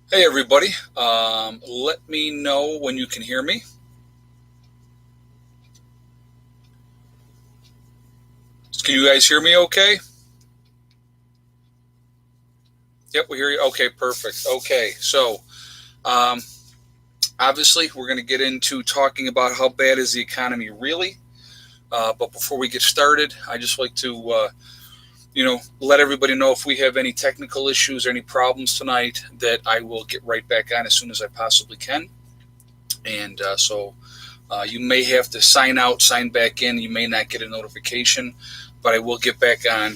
Hey everybody, let me know when you can hear me. Can you guys hear me okay? Yep, we hear you. Okay, perfect. Okay, so um, obviously we're going to get into talking about how bad is the economy really. But before we get started, I just like to let everybody know if we have any technical issues or any problems tonight that I will get right back on as soon as I possibly can. And you may have to sign out, sign back in. You may not get a notification, but I will get back on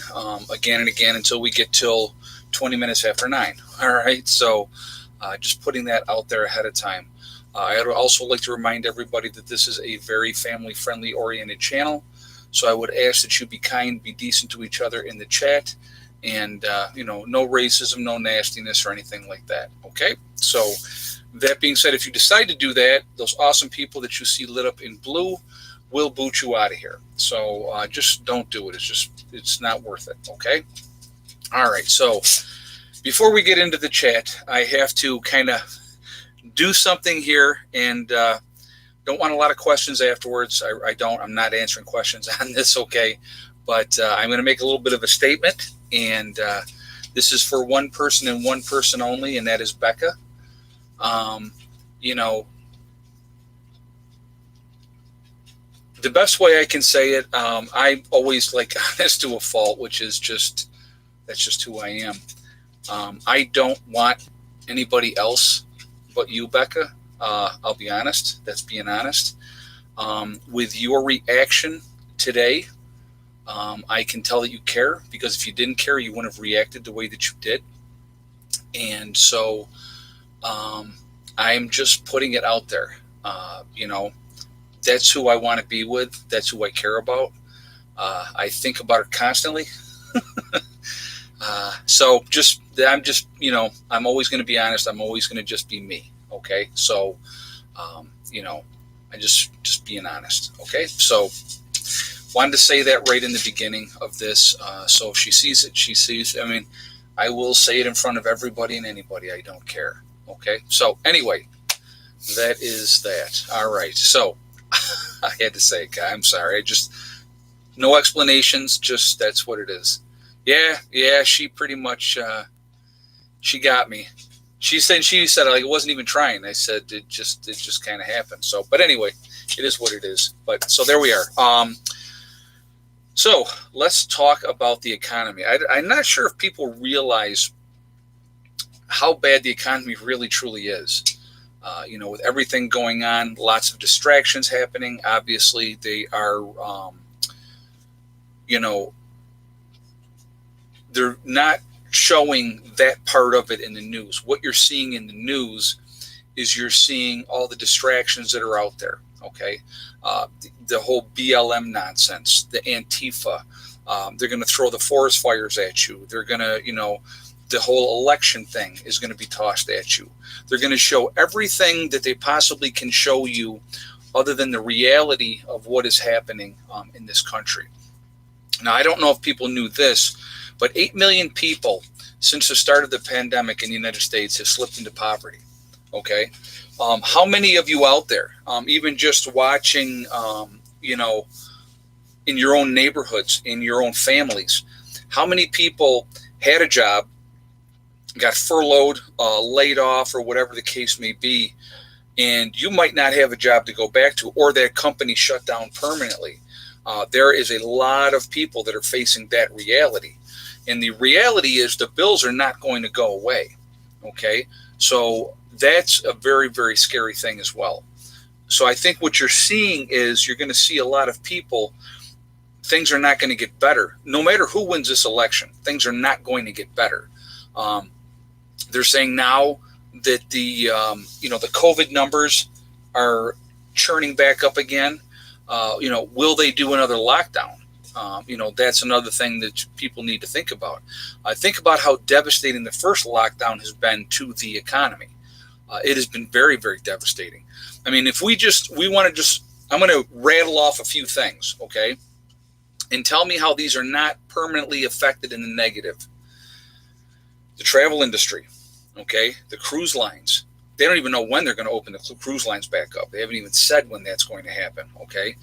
again and again until we get till 20 minutes after 9. All right. So just putting that out there ahead of time. I would also like to remind everybody that this is a very family friendly oriented channel. So I would ask that you be kind, be decent to each other in the chat, and no racism, no nastiness, or anything like that. Okay. So that being said, if you decide to do that, those awesome people that you see lit up in blue will boot you out of here. So just don't do it. It's not worth it. Okay. All right. So before we get into the chat, I have to kind of do something here, and don't want a lot of questions afterwards. I don't. I'm not answering questions on this. Okay. But I'm going to make a little bit of a statement, and this is for one person and one person only, and that is Becca. Um, you know, the best way I can say it, I always like honest to a fault, which is just that's just who I am. I don't want anybody else but you, Becca. I'll be honest. That's being honest. With your reaction today, I can tell that you care because if you didn't care, you wouldn't have reacted the way that you did. And so um, I'm just putting it out there. That's who I want to be with. That's who I care about. I think about her constantly. I'm just, I'm always going to be honest. I'm always going to just be me. Okay. So, um, you know, I just being honest. Okay. So wanted to say that right in the beginning of this. So if she sees it, she sees, I mean, I will say it in front of everybody and anybody. I don't care. Okay. So anyway, that is that. All right. So I had to say it, guy. I'm sorry. No explanations. Just that's what it is. Yeah. She pretty much she got me. She said like it wasn't even trying. I said it just kind of happened. So, but anyway, it is what it is. But so there we are. So let's talk about the economy. I'm not sure if people realize how bad the economy really truly is. With everything going on, lots of distractions happening. Obviously, they are, you know, they're not showing that part of it in the news. What you're seeing in the news is you're seeing all the distractions that are out there. Okay, the whole BLM nonsense, the Antifa. They're going to throw the forest fires at you. They're going to, the whole election thing is going to be tossed at you. They're going to show everything that they possibly can show you other than the reality of what is happening in this country. Now, I don't know if people knew this, but 8 million people since the start of the pandemic in the United States have slipped into poverty. Okay. How many of you out there, even just watching, in your own neighborhoods, in your own families, how many people had a job, got furloughed, laid off, or whatever the case may be, and you might not have a job to go back to, or that company shut down permanently? There is a lot of people that are facing that reality. And the reality is the bills are not going to go away. Okay. So that's a very, very scary thing as well. So I think what you're seeing is you're going to see a lot of people, things are not going to get better. No matter who wins this election, things are not going to get better. Um, they're saying now that the COVID numbers are churning back up again. Will they do another lockdown? That's another thing that people need to think about. Think about how devastating the first lockdown has been to the economy. It has been very, very devastating. I mean, if we want to just, I'm going to rattle off a few things, okay? And tell me how these are not permanently affected in the negative. The travel industry. Okay, the cruise lines. They don't even know when they're going to open the cruise lines back up. They haven't even said when that's going to happen. Okay,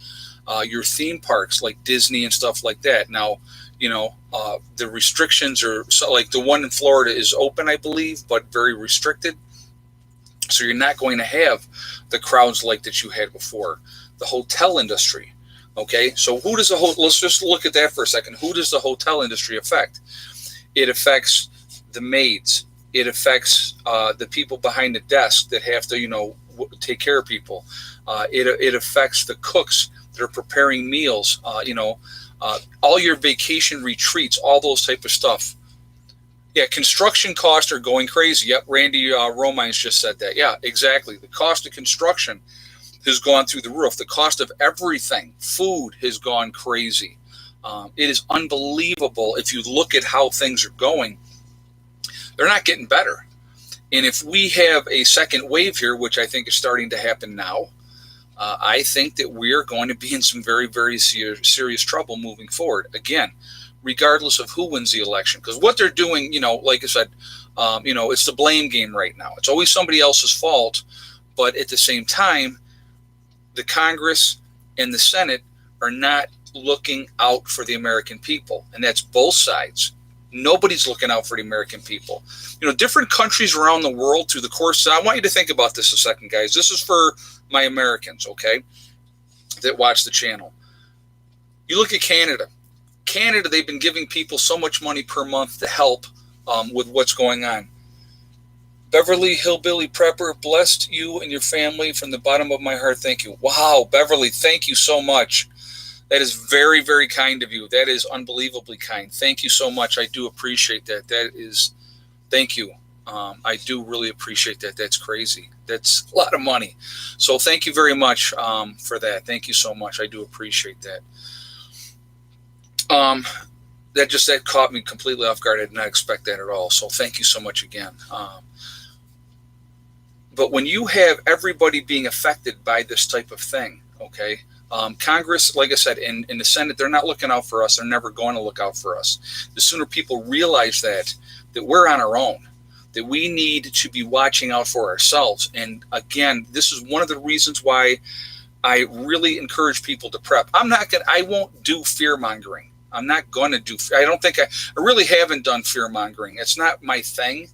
your theme parks like Disney and stuff like that. Now, the restrictions are so, like the one in Florida is open, I believe, but very restricted. So you're not going to have the crowds like that you had before. The hotel industry. Okay, so who does let's just look at that for a second. Who does the hotel industry affect? It affects the maids. It affects the people behind the desk that have to, take care of people. It affects the cooks that are preparing meals. All your vacation retreats, all those type of stuff. Yeah, construction costs are going crazy. Yep, Randy Romines just said that. Yeah, exactly. The cost of construction has gone through the roof. The cost of everything, food, has gone crazy. It is unbelievable if you look at how things are going. They're not getting better. And if we have a second wave here, which I think is starting to happen now, I think that we're going to be in some very, very serious trouble moving forward. Again, regardless of who wins the election. Because what they're doing, like I said, it's the blame game right now. It's always somebody else's fault. But at the same time, the Congress and the Senate are not looking out for the American people. And that's both sides. Nobody's looking out for the American people. Different countries around the world through the course. I want you to think about this a second, guys. This is for my Americans, okay, that watch the channel. You look at Canada. Canada, they've been giving people so much money per month to help with what's going on. Beverly Hillbilly Prepper, blessed you and your family from the bottom of my heart. Thank you. Wow, Beverly, thank you so much. That is very, very kind of you. That is unbelievably kind. Thank you so much. I do appreciate that. Thank you. I do really appreciate that. That's crazy. That's a lot of money. So thank you very much for that. Thank you so much. I do appreciate that. That caught me completely off guard. I did not expect that at all. So thank you so much again. But when you have everybody being affected by this type of thing, okay, Congress, like I said, in the Senate, they're not looking out for us. They're never going to look out for us. The sooner people realize that we're on our own, that we need to be watching out for ourselves. And again, this is one of the reasons why I really encourage people to prep. I won't do fear mongering. I'm not going to do, I don't think I really haven't done fear mongering. It's not my thing.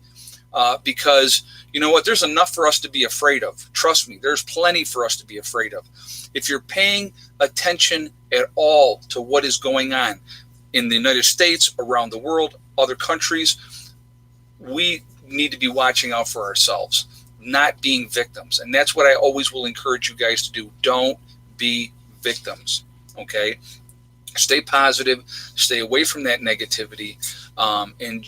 Because you know what, there's enough for us to be afraid of. Trust me, there's plenty for us to be afraid of. If you're paying attention at all to what is going on in the United States, around the world, other countries, we need to be watching out for ourselves, not being victims. And that's what I always will encourage you guys to do. Don't be victims, okay? Stay positive, stay away from that negativity, and,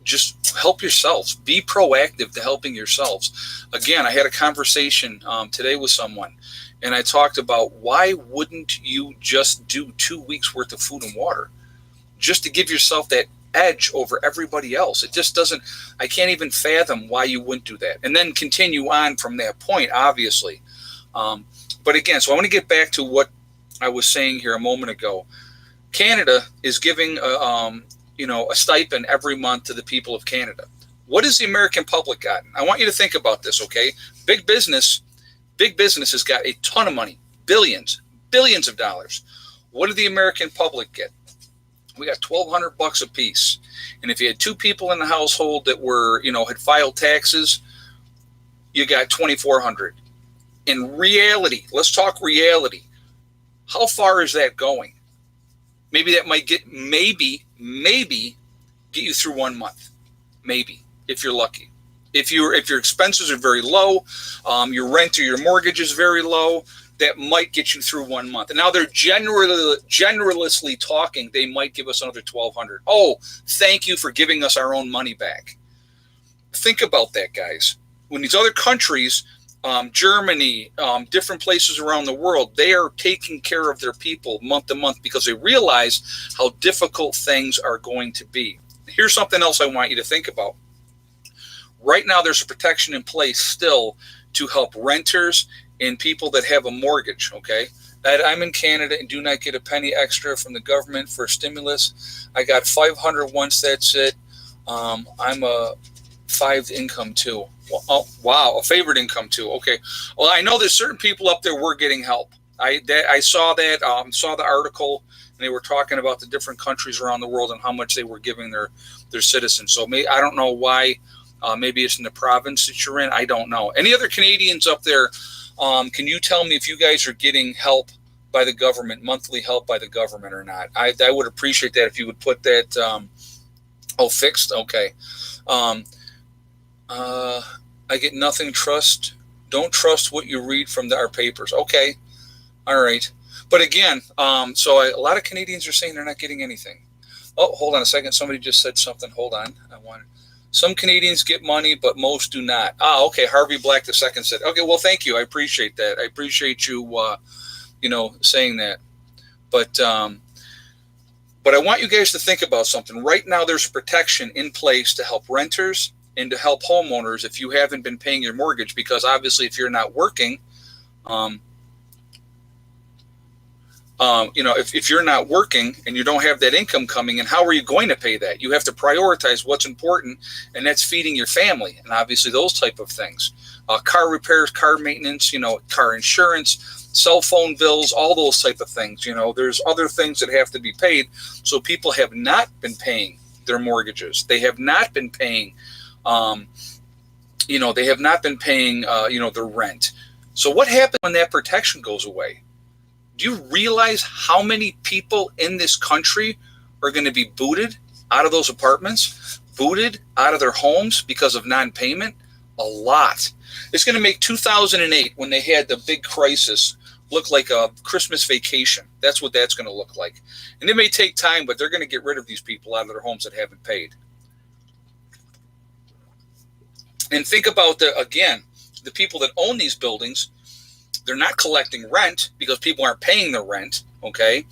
just help yourselves. Be proactive to helping yourselves. Again, I had a conversation today with someone, and I talked about why wouldn't you just do 2 weeks worth of food and water just to give yourself that edge over everybody else. It just doesn't, I can't even fathom why you wouldn't do that. And then continue on from that point, obviously. But again, so I want to get back to what I was saying here a moment ago. Canada is giving a stipend every month to the people of Canada. What has the American public gotten? I want you to think about this, okay? Big business has got a ton of money, billions of dollars. What did the American public get? We got $1,200 a piece. And if you had two people in the household that were, had filed taxes, you got $2,400. In reality, let's talk reality. How far is that going? Maybe that might get, maybe get you through 1 month. Maybe, if you're lucky. If your expenses are very low, your rent or your mortgage is very low, that might get you through 1 month. And now they're generously talking, they might give us another $1,200. Oh, thank you for giving us our own money back. Think about that, guys. When these other countries, Germany, different places around the world, they are taking care of their people month to month because they realize how difficult things are going to be. Here's something else I want you to think about. Right now, there's a protection in place still to help renters and people that have a mortgage, okay? I'm in Canada and do not get a penny extra from the government for stimulus. I got $500 once, that's it. I'm a 5 income too. Well, oh, wow, a favorite income too. Okay. Well, I know there's certain people up there were getting help. I saw that, saw the article, and they were talking about the different countries around the world and how much they were giving their citizens. So I don't know why. Maybe it's in the province that you're in. I don't know. Any other Canadians up there? Can you tell me if you guys are getting help by the government, monthly help by the government or not? I would appreciate that if you would put that. Fixed. Okay. I get nothing. Don't trust what you read from our papers. Okay. All right. But again, so a lot of Canadians are saying they're not getting anything. Oh, hold on a second. Somebody just said something. Hold on. Some Canadians get money, but most do not. Okay. Harvey Black II said, okay, well, thank you. I appreciate that. I appreciate you, saying that. But I want you guys to think about something. Right now, there's protection in place to help renters and to help homeowners if you haven't been paying your mortgage, because obviously if you're not working, if you're not working and you don't have that income coming in, how are you going to pay that? You have to prioritize what's important, and that's feeding your family, and obviously those type of things. Car repairs, car maintenance, car insurance, cell phone bills, all those type of things. There's other things that have to be paid. So people have not been paying their mortgages. They have not been paying, they have not been paying, their rent. So what happens when that protection goes away? Do you realize how many people in this country are going to be booted out of those apartments, booted out of their homes because of non-payment? A lot. It's going to make 2008, when they had the big crisis, look like a Christmas vacation. That's what that's going to look like. And it may take time, but they're going to get rid of these people out of their homes that haven't paid. And think about the people that own these buildings. They're not collecting rent because people aren't paying their rent. Okay.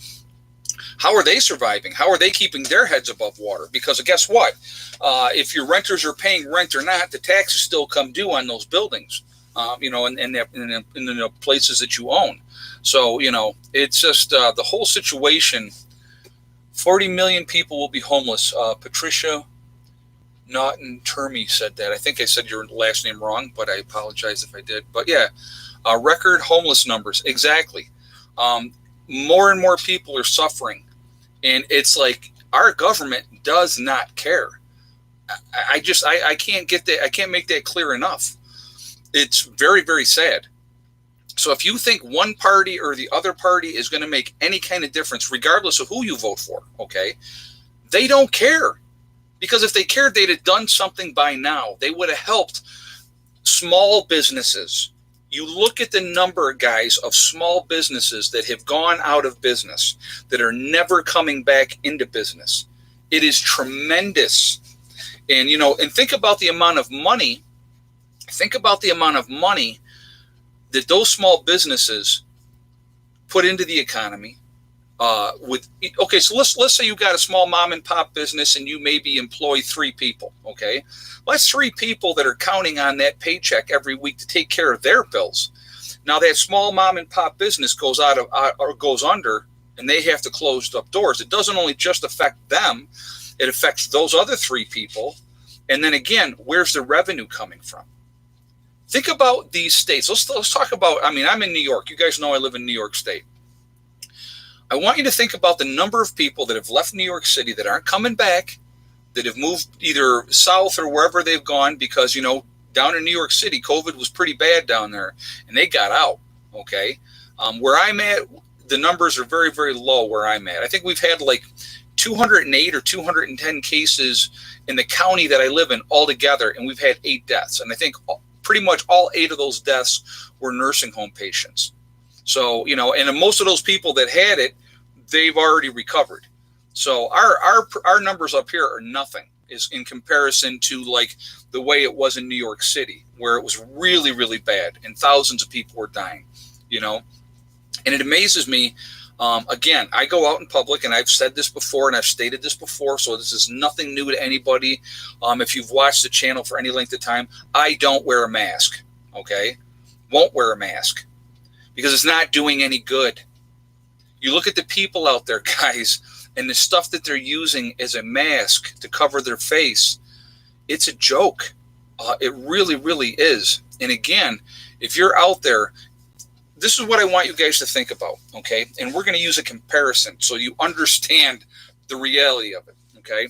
How are they surviving? How are they keeping their heads above water? Because guess what? If your renters are paying rent or not, the taxes still come due on those buildings, in the places that you own. So, it's just the whole situation. 40 million people will be homeless. Patricia Naughton Termy said that. I think I said your last name wrong, but I apologize if I did. But yeah, record homeless numbers. Exactly. More and more people are suffering. And it's like our government does not care. I can't get that. I can't make that clear enough. It's very, very sad. So if you think one party or the other party is going to make any kind of difference, regardless of who you vote for, okay, they don't care. Because if they cared, they'd have done something by now. They would have helped small businesses. You look at the number, guys, of small businesses that have gone out of business, that are never coming back into business. It is tremendous. And, and think about the amount of money. Think about the amount of money that those small businesses put into the economy. So let's say you got a small mom and pop business and you maybe employ 3 people. Okay. Well, that's 3 people that are counting on that paycheck every week to take care of their bills. Now that small mom and pop business goes goes under, and they have to close up doors. It doesn't only just affect them, it affects those other 3 people. And then again, where's the revenue coming from? Think about these states. Let's talk about, I'm in New York. You guys know I live in New York State. I want you to think about the number of people that have left New York City that aren't coming back, that have moved either south or wherever they've gone because, down in New York City, COVID was pretty bad down there, and they got out, okay? Where I'm at, the numbers are very, very low where I'm at. I think we've had like 208 or 210 cases in the county that I live in altogether, and we've had 8 deaths. And I think pretty much all 8 of those deaths were nursing home patients. So, and most of those people that had it, they've already recovered. So our numbers up here are nothing is in comparison to like the way it was in New York City, where it was really, really bad and thousands of people were dying, and it amazes me. Again, I go out in public, and I've said this before and I've stated this before, so this is nothing new to anybody. If you've watched the channel for any length of time, I don't wear a mask. Okay. Won't wear a mask because it's not doing any good. You look at the people out there, guys, and the stuff that they're using as a mask to cover their face. It's a joke. It really, really is. And again, if you're out there, this is what I want you guys to think about, okay? And we're going to use a comparison so you understand the reality of it, okay?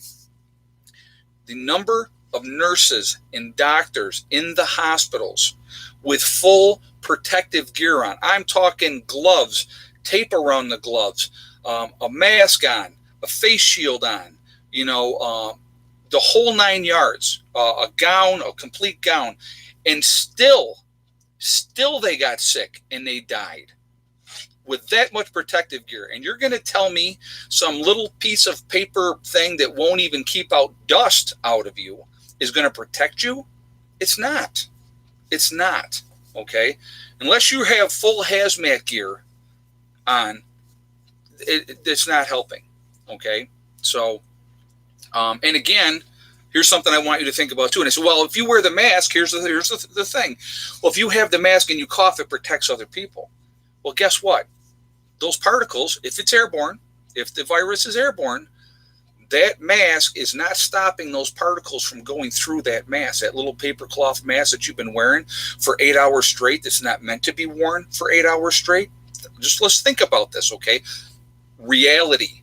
The number of nurses and doctors in the hospitals with full protective gear on. I'm talking gloves, tape around the gloves, a mask on, a face shield on, the whole 9 yards, a gown, a complete gown, and still they got sick and they died with that much protective gear. And you're going to tell me some little piece of paper thing that won't even keep out dust out of you is going to protect you? It's not. It's not. Okay? Unless you have full hazmat gear on, it's not helping. Okay? So, and again, here's something I want you to think about too. And I said, well, if you wear the mask, here's the thing. Well, if you have the mask and you cough, it protects other people. Well, guess what? Those particles, if it's airborne, if the virus is airborne, that mask is not stopping those particles from going through that mask, that little paper cloth mask that you've been wearing for 8 hours straight that's not meant to be worn for 8 hours straight. Just let's think about this, okay? Reality.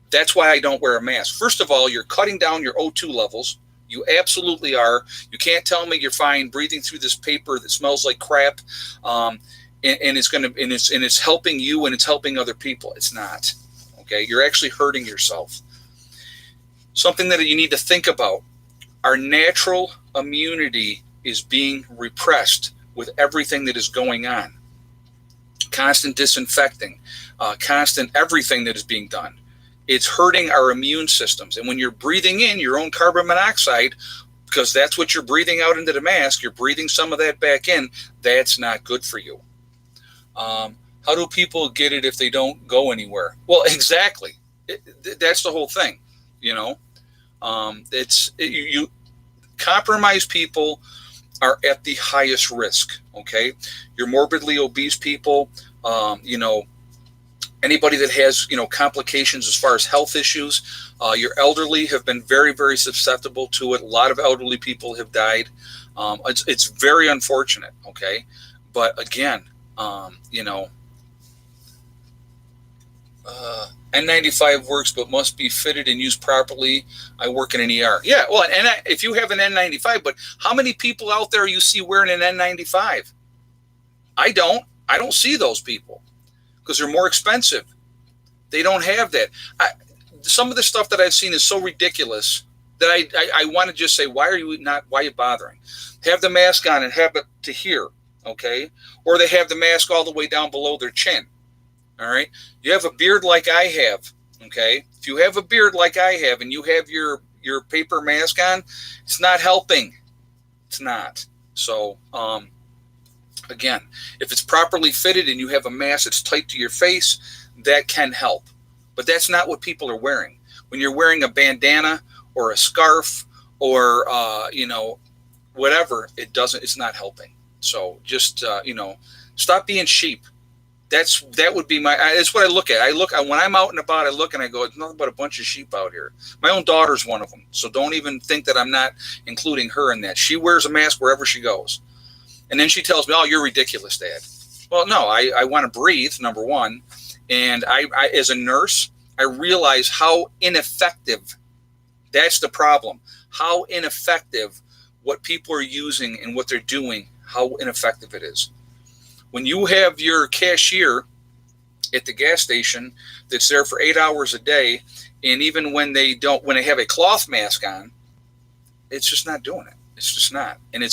That's why I don't wear a mask. First of all, you're cutting down your O2 levels. You absolutely are. You can't tell me you're fine breathing through this paper that smells like crap, and it's helping you and it's helping other people. It's not. Okay, you're actually hurting yourself. Something that you need to think about: our natural immunity is being repressed with everything that is going on. Constant disinfecting, constant everything that is being done. It's hurting our immune systems. And when you're breathing in your own carbon monoxide, because that's what you're breathing out into the mask, you're breathing some of that back in, that's not good for you. How do people get it if they don't go anywhere? Well, exactly. That's the whole thing. You compromised people are at the highest risk. Okay. Your morbidly obese people, anybody that has, complications as far as health issues, your elderly have been very, very susceptible to it. A lot of elderly people have died. It's very unfortunate. Okay. But again, N95 works, but must be fitted and used properly. I work in an ER. Yeah, well, and if you have an N95, but how many people out there you see wearing an N95? I don't see those people because they're more expensive. They don't have that. Some of the stuff that I've seen is so ridiculous that I want to just say, why are you bothering? Have the mask on and have it to here, okay? Or they have the mask all the way down below their chin. All right. You have a beard like I have. Okay. If you have a beard like I have and you have your paper mask on, it's not helping. It's not. So, again, if it's properly fitted and you have a mask that's tight to your face, that can help. But that's not what people are wearing. When you're wearing a bandana or a scarf or, whatever, it's not helping. So just, stop being sheep. That's what I look at. When I'm out and about, I look and I go, it's nothing but a bunch of sheep out here. My own daughter's one of them. So don't even think that I'm not including her in that. She wears a mask wherever she goes. And then she tells me, oh, you're ridiculous, Dad. Well, no, I want to breathe, number one. And I, as a nurse, I realize how ineffective, that's the problem. How ineffective what people are using and what they're doing, how ineffective it is. When you have your cashier at the gas station that's there for 8 hours a day, and even when they have a cloth mask on, it's just not doing it. It's just not. And it's